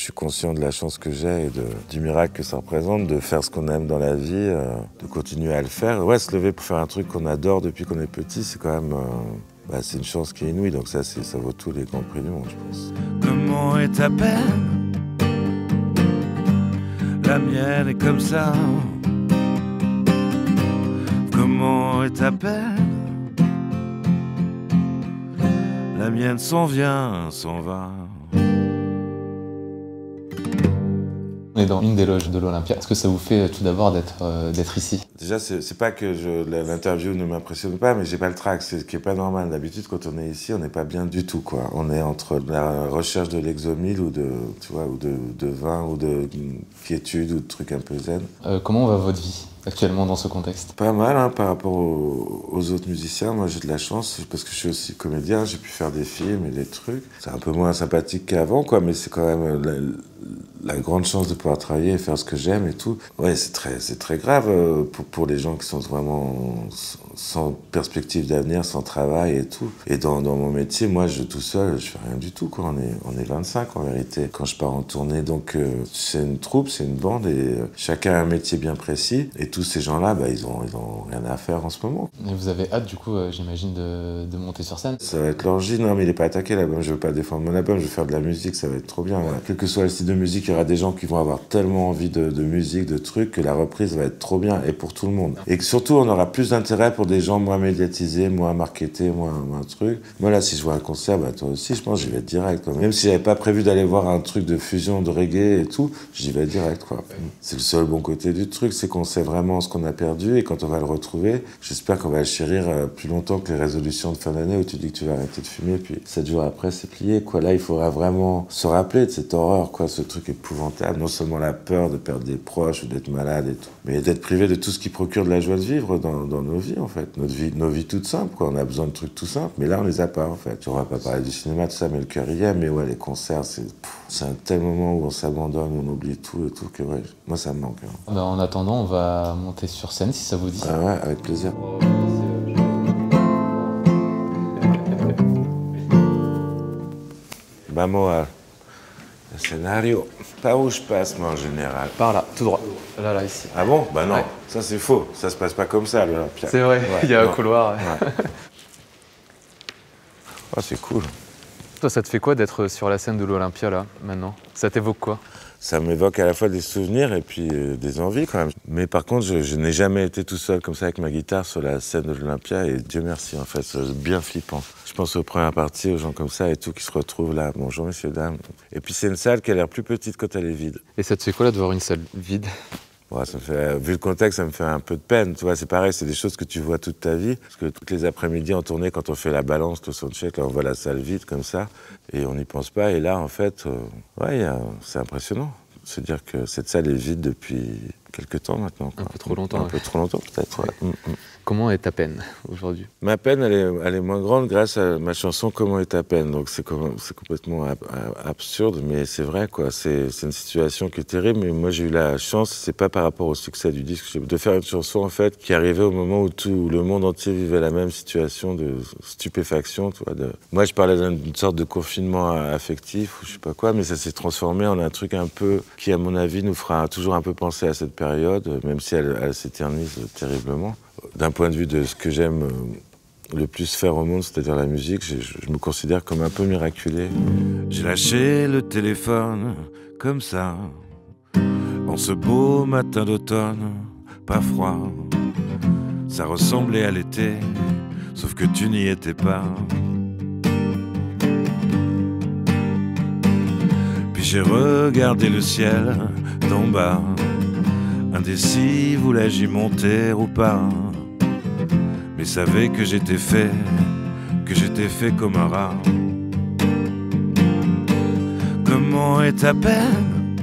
suis conscient de la chance que j'ai et du miracle que ça représente, de faire ce qu'on aime dans la vie, de continuer à le faire. Ouais, se lever pour faire un truc qu'on adore depuis qu'on est petit, c'est quand même... c'est une chance qui est inouïe, donc ça vaut tous les grands prix du monde, je pense. Comment est ta peine? La mienne est comme ça. Comment est ta peine? La mienne s'en vient, s'en va. On est dans une des loges de l'Olympia. Est-ce que ça vous fait tout d'abord d'être ici? Déjà, c'est pas que l'interview ne m'impressionne pas, mais j'ai pas le trac, c'est ce qui est pas normal. D'habitude, quand on est ici, on n'est pas bien du tout, quoi. On est entre la recherche de l'exomile ou de vin ou de quiétude ou de trucs un peu zen. Comment va votre vie actuellement dans ce contexte? Pas mal, hein, par rapport aux autres musiciens. Moi, j'ai de la chance parce que je suis aussi comédien, j'ai pu faire des films et des trucs. C'est un peu moins sympathique qu'avant, quoi, mais c'est quand même la grande chance de pouvoir travailler et faire ce que j'aime et tout. Ouais, c'est très grave pour les gens qui sont vraiment sans perspective d'avenir, sans travail et tout. Et dans mon métier, moi, tout seul, je fais rien du tout, quoi. On est 25 en vérité quand je pars en tournée. Donc, c'est une troupe, c'est une bande et chacun a un métier bien précis. Et tous ces gens-là, ils ont rien à faire en ce moment. Et vous avez hâte, du coup, j'imagine, de monter sur scène? Ça va être l'orgie. Non, mais il est pas attaqué, l'album. Je veux pas défendre mon album, je veux faire de la musique, ça va être trop bien. Quel que soit le style de musique, il y aura des gens qui vont avoir tellement envie de musique, de trucs, que la reprise va être trop bien, et pour tout le monde. Et que surtout, on aura plus d'intérêt pour des gens moins médiatisés, moins marketés, moins truc. Moi, là, si je vois un concert, toi aussi, je pense, j'y vais direct, quoi. Même si j'avais pas prévu d'aller voir un truc de fusion de reggae et tout, j'y vais direct, quoi. C'est le seul bon côté du truc, c'est qu'on sait vraiment ce qu'on a perdu, et quand on va le retrouver, j'espère qu'on va le chérir plus longtemps que les résolutions de fin d'année où tu dis que tu vas arrêter de fumer, puis 7 jours après, c'est plié, quoi. Là, il faudra vraiment se rappeler de cette horreur, quoi, ce truc épouvantable. Non seulement la peur de perdre des proches ou d'être malade et tout, mais d'être privé de tout ce qui procure de la joie de vivre dans nos vies, en fait. Nos vies toutes simples, quoi. On a besoin de trucs tout simples, mais là, on les a pas, en fait. On va pas parler du cinéma, tout ça, mais le cœur y est. Mais ouais, les concerts, c'est un tel moment où on s'abandonne, où on oublie tout et tout, que ouais, moi, ça me manque. Hein. En attendant, on va monter sur scène, si ça vous dit. Ah ouais, avec plaisir. Vamos al scénario. Par où je passe, moi, en général? Par là, tout droit. Là, ici. Ah bon? Bah non, ouais. Ça c'est faux. Ça se passe pas comme ça, l'Olympia. C'est vrai, il y a un couloir. Ouais. Oh, c'est cool. Toi, ça te fait quoi d'être sur la scène de l'Olympia, là, maintenant? Ça t'évoque quoi? Ça m'évoque à la fois des souvenirs et puis des envies, quand même. Mais par contre, je n'ai jamais été tout seul comme ça avec ma guitare sur la scène de l'Olympia et Dieu merci, en fait, c'est bien flippant. Je pense aux premières parties, aux gens comme ça et tout qui se retrouvent là. Bonjour, messieurs, dames. Et puis c'est une salle qui a l'air plus petite quand elle est vide. Et ça te fait quoi, là, de voir une salle vide? Ouais, vu le contexte, ça me fait un peu de peine. Tu vois, c'est pareil, c'est des choses que tu vois toute ta vie. Parce que toutes les après-midi en tournée, quand on fait la balance, le soundcheck, là, on voit la salle vide comme ça. Et on n'y pense pas. Et là, en fait, c'est impressionnant. Se dire que cette salle est vide depuis quelques temps maintenant. Quoi. Un peu trop longtemps. Un peu trop longtemps, peut-être. Ouais. Comment est ta peine aujourd'hui? Ma peine, elle est moins grande grâce à ma chanson Comment est ta peine. Donc c'est complètement absurde, mais c'est vrai, quoi. C'est une situation qui est terrible, mais moi j'ai eu la chance, c'est pas par rapport au succès du disque, de faire une chanson en fait qui arrivait au moment où tout le monde entier vivait la même situation de stupéfaction. Tu vois, Moi je parlais d'une sorte de confinement affectif ou je sais pas quoi, mais ça s'est transformé en un truc un peu qui, à mon avis, nous fera toujours un peu penser à cette période, même si elle s'éternise terriblement. D'un point de vue de ce que j'aime le plus faire au monde, c'est-à-dire la musique, je me considère comme un peu miraculé. J'ai lâché le téléphone comme ça, en ce beau matin d'automne, pas froid. Ça ressemblait à l'été, sauf que tu n'y étais pas. Puis j'ai regardé le ciel d'en bas, indécis, voulais-je y monter ou pas? Mais savais que j'étais fait comme un rat. Comment est ta peine?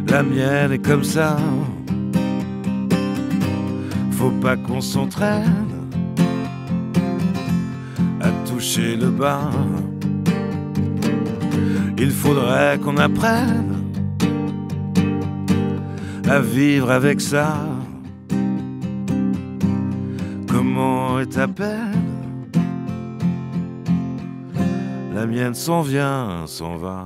La mienne est comme ça. Faut pas qu'on s'entraîne à toucher le bas. Il faudrait qu'on apprenne à vivre avec ça. Comment est ta peine? la mienne s'en vient, s'en va.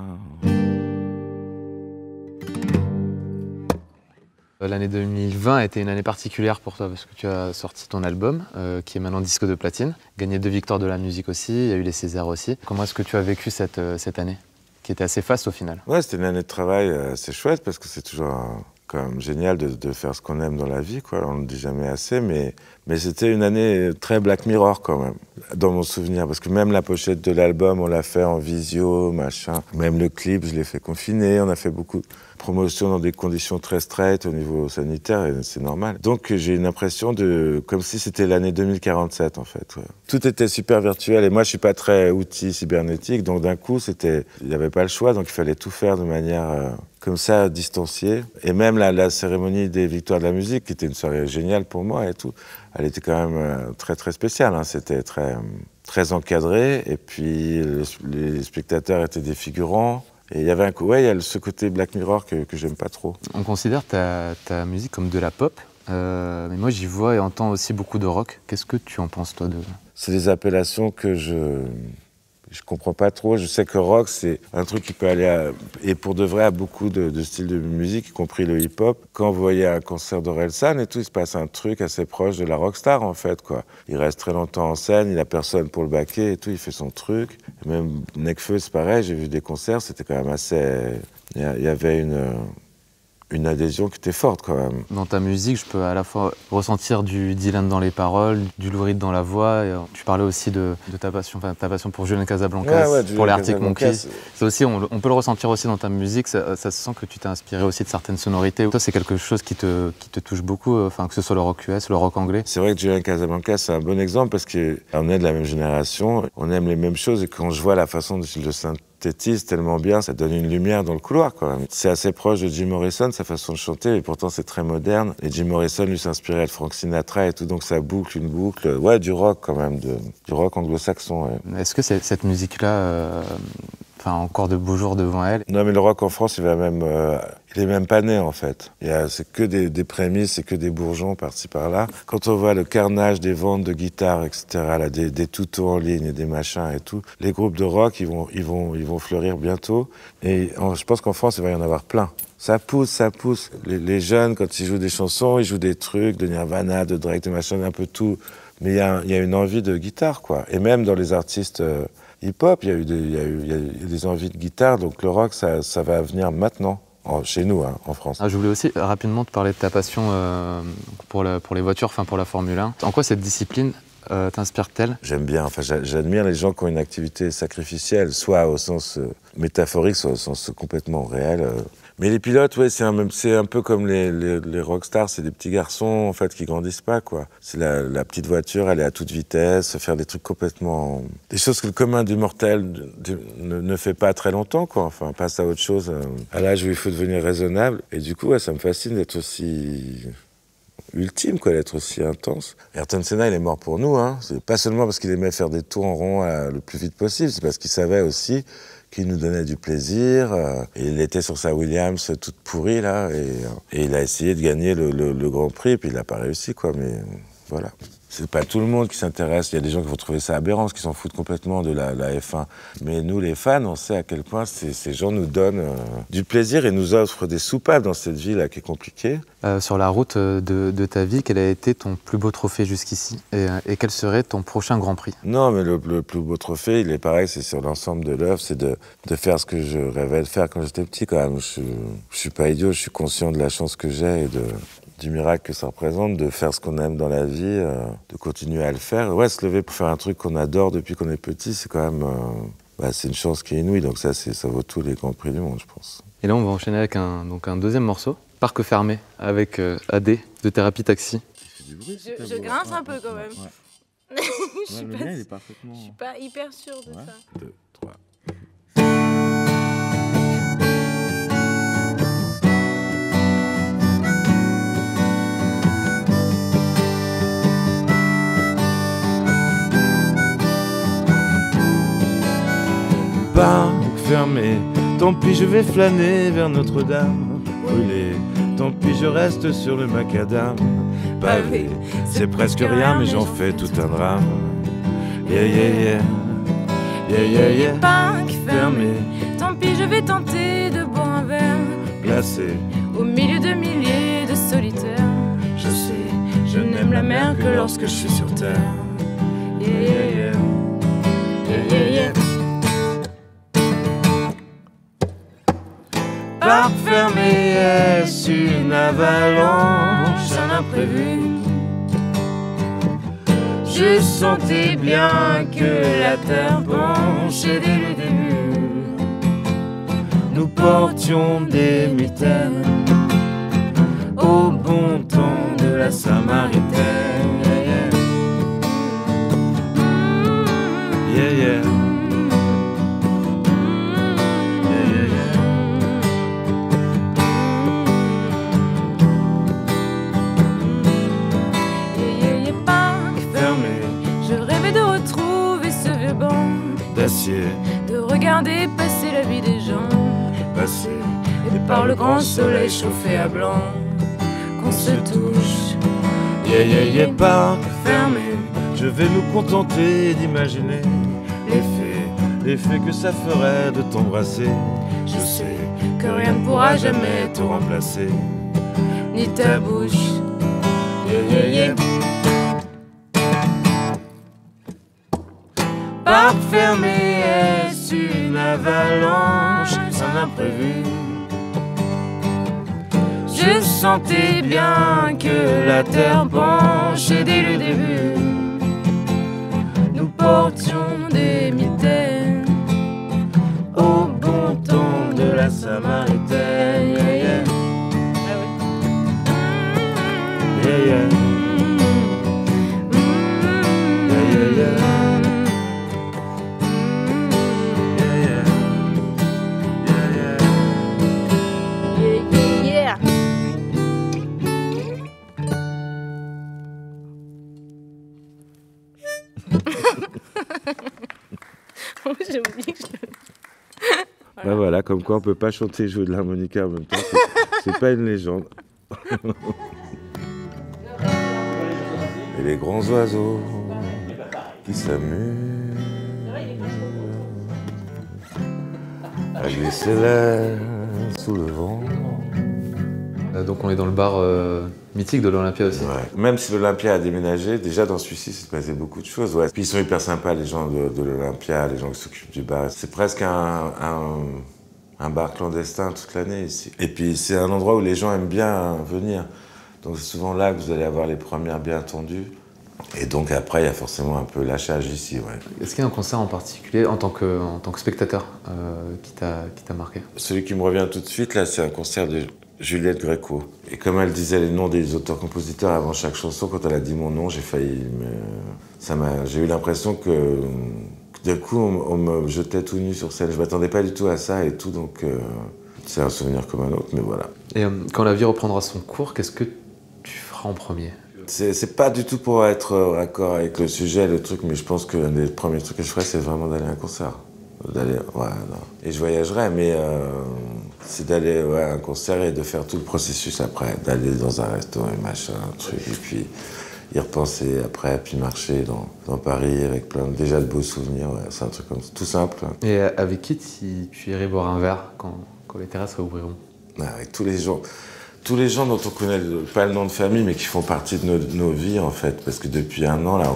L'année 2020 a été une année particulière pour toi parce que tu as sorti ton album qui est maintenant disque de platine, gagné 2 victoires de la musique aussi, il y a eu les Césars aussi. Comment est-ce que tu as vécu cette année qui était assez faste au final? Ouais, c'était une année de travail assez chouette parce que c'est toujours quand même génial de faire ce qu'on aime dans la vie, quoi. On ne le dit jamais assez, mais c'était une année très Black Mirror quand même, dans mon souvenir, parce que même la pochette de l'album, on l'a fait en visio, machin. Même le clip, je l'ai fait confiner, on a fait beaucoup de promotions dans des conditions très straight au niveau sanitaire, et c'est normal. Donc j'ai une impression comme si c'était l'année 2047 en fait. Ouais. Tout était super virtuel, et moi je suis pas très outil cybernétique, donc d'un coup il n'y avait pas le choix, donc il fallait tout faire de manière comme ça, distanciée. Et même la cérémonie des victoires de la musique, qui était une soirée géniale pour moi et tout, elle était quand même très très spéciale, hein. C'était très encadré, et puis les spectateurs étaient des figurants. Et il y avait il y a ce côté Black Mirror que j'aime pas trop. On considère ta musique comme de la pop, mais moi j'y vois et entends aussi beaucoup de rock. Qu'est-ce que tu en penses toi de... C'est des appellations que je comprends pas trop. Je sais que rock, c'est un truc qui peut aller et pour de vrai à beaucoup de styles de musique, y compris le hip-hop. Quand vous voyez un concert d'Orelsan et tout, il se passe un truc assez proche de la rockstar en fait, quoi. Il reste très longtemps en scène, il a personne pour le backer et tout, il fait son truc. Et même Nekfeu, c'est pareil, j'ai vu des concerts, c'était quand même assez... Il y avait une adhésion qui était forte quand même. Dans ta musique, je peux à la fois ressentir du Dylan dans les paroles, du Lou Reed dans la voix. Et tu parlais aussi de ta passion pour Julian Casablancas, pour les Arctic Monkeys. C'est aussi, on peut le ressentir aussi dans ta musique. Ça se sent que tu t'es inspiré aussi de certaines sonorités. Toi, c'est quelque chose qui te touche beaucoup, que ce soit le rock US, le rock anglais. C'est vrai que Julian Casablancas, c'est un bon exemple parce qu'on est de la même génération, on aime les mêmes choses, et quand je vois la façon dont il le synthétise tellement bien, ça donne une lumière dans le couloir quand même. C'est assez proche de Jim Morrison, sa façon de chanter, et pourtant c'est très moderne. Et Jim Morrison lui s'inspirait de Frank Sinatra et tout, donc ça boucle une boucle. Ouais, du rock quand même, du rock anglo-saxon. Ouais. Est-ce que cette musique-là, encore de beaux jours devant elle? Non, mais le rock en France, il est même pas né en fait. C'est que des prémices, c'est que des bourgeons par-ci par-là. Quand on voit le carnage des ventes de guitares, etc., là, des tutos en ligne et des machins et tout, les groupes de rock, ils vont fleurir bientôt. Et je pense qu'en France, il va y en avoir plein. Ça pousse. Les jeunes, quand ils jouent des chansons, ils jouent des trucs de Nirvana, de Drake, de machin, un peu tout. Mais il y a une envie de guitare, quoi. Et même dans les artistes hip-hop, il y a des envies de guitare. Donc le rock, ça va venir maintenant. Chez nous, hein, en France. Je voulais aussi rapidement te parler de ta passion pour les voitures, pour la Formule 1. En quoi cette discipline t'inspire-t-elle? J'aime bien, j'admire les gens qui ont une activité sacrificielle, soit au sens métaphorique, soit au sens complètement réel. Mais les pilotes, ouais, c'est un peu comme les rockstars, c'est des petits garçons en fait qui grandissent pas, quoi. C'est la petite voiture, elle est à toute vitesse, faire des trucs complètement, des choses que le commun du mortel ne fait pas très longtemps, quoi. Enfin, passe à autre chose à l'âge où il faut devenir raisonnable. Et du coup, ouais, ça me fascine d'être aussi ultime, quoi, d'être aussi intense. Ayrton Senna, il est mort pour nous, hein. C'est pas seulement parce qu'il aimait faire des tours en rond le plus vite possible, c'est parce qu'il savait aussi qu'il nous donnait du plaisir. Et il était sur sa Williams toute pourrie, là, et il a essayé de gagner le Grand Prix, puis il n'a pas réussi, quoi, mais voilà. C'est pas tout le monde qui s'intéresse. Il y a des gens qui vont trouver ça aberrant, qui s'en foutent complètement de la F1. Mais nous, les fans, on sait à quel point ces gens nous donnent du plaisir et nous offrent des soupapes dans cette vie-là qui est compliquée. Sur la route de ta vie, quel a été ton plus beau trophée jusqu'ici et quel serait ton prochain Grand Prix? Non, mais le plus beau trophée, il est pareil, c'est sur l'ensemble de l'œuvre, c'est de faire ce que je rêvais de faire quand j'étais petit, quand même. Je suis pas idiot, je suis conscient de la chance que j'ai et du miracle que ça représente, de faire ce qu'on aime dans la vie, de continuer à le faire. Ouais, se lever pour faire un truc qu'on adore depuis qu'on est petit, c'est quand même... c'est une chance qui est inouïe, donc ça vaut tous les grands prix du monde, je pense. Et là, on va enchaîner avec un deuxième morceau, Parc fermé, avec AD de Thérapie Taxi. Je grince un peu quand même. Ouais. Je suis pas hyper sûre de ça. 2, 3... Parc fermé, tant pis je vais flâner vers Notre-Dame. Brûlé, tant pis je reste sur le macadam. Pavé, c'est presque rien mais j'en fais tout un drame. Yeah yeah yeah, Parc fermé, tant pis je vais tenter de boire un verre. Placé au milieu de milliers de solitaires. Je sais, je n'aime la mer que lorsque je suis sur terre. Parc fermé, est-ce une avalanche, un imprévu? Je sentais bien que la terre penche et dès le début nous portions des mitaines au bon temps de la Samaritaine. Yeah, yeah. D'acier, de regarder passer la vie des gens, passer et par le grand soleil chauffé à blanc, qu'on se touche. Parc fermé, je vais nous contenter d'imaginer l'effet que ça ferait de t'embrasser. Je sais que rien ne pourra jamais te remplacer, ni ta bouche. Parc fermé, est-ce une avalanche, un imprévu? Je sentais bien que la terre penche et dès le début nous portions des mitaines au bon temps de la Samaritaine. J'ai oublié que Bah voilà, comme quoi on peut pas chanter et jouer de l'harmonica en même temps, c'est pas une légende. Et les grands oiseaux qui s'amusent à glisser l'air sous le vent. Donc on est dans le bar mythique de l'Olympia aussi. Ouais. Même si l'Olympia a déménagé, déjà dans celui-ci, il se passait beaucoup de choses. Ouais. Puis ils sont hyper sympas, les gens de l'Olympia, les gens qui s'occupent du bar. C'est presque un bar clandestin toute l'année ici. Et puis c'est un endroit où les gens aiment bien venir. Donc c'est souvent là que vous allez avoir les premières bien tendues. Et donc après, il y a forcément un peu lâchage ici. Ouais. Est-ce qu'il y a un concert en particulier, en tant que spectateur, qui t'a marqué? Celui qui me revient tout de suite, là, c'est un concert de Juliette Gréco. Et comme elle disait les noms des auteurs-compositeurs avant chaque chanson, quand elle a dit mon nom, j'ai failli j'ai eu l'impression que d'un coup, on me jetait tout nu sur scène. Je m'attendais pas du tout à ça et tout, donc c'est un souvenir comme un autre, mais voilà. Et quand la vie reprendra son cours, qu'est-ce que tu feras en premier? C'est pas du tout pour être raccord avec le sujet, le truc, mais je pense que l'un des premiers trucs que je ferais, c'est vraiment d'aller à un concert. Et je voyagerais, mais c'est d'aller à un concert et de faire tout le processus après, d'aller dans un restaurant et machin, un truc, et puis y repenser après, puis marcher dans Paris avec plein déjà de beaux souvenirs, ouais, c'est un truc comme ça, tout simple. Et avec qui tu irais boire un verre quand les terrasses réouvriront? Avec tous les gens dont on connaît pas le nom de famille, mais qui font partie de nos vies, en fait. Parce que depuis un an, là,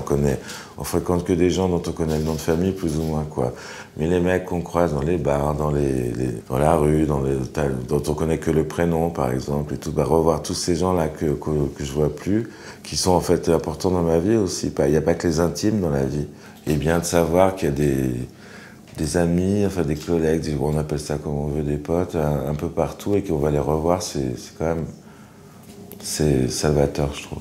on fréquente que des gens dont on connaît le nom de famille, plus ou moins, quoi. Mais les mecs qu'on croise dans les bars, dans la rue, dont on connaît que le prénom, par exemple, et tout, revoir tous ces gens-là que je vois plus, qui sont, en fait, importants dans ma vie aussi. Il n'y a pas que les intimes dans la vie. Et bien de savoir qu'il y a des amis, enfin des collègues, on appelle ça comme on veut, des potes, un peu partout, et qu'on va les revoir, c'est quand même, c'est salvateur, je trouve.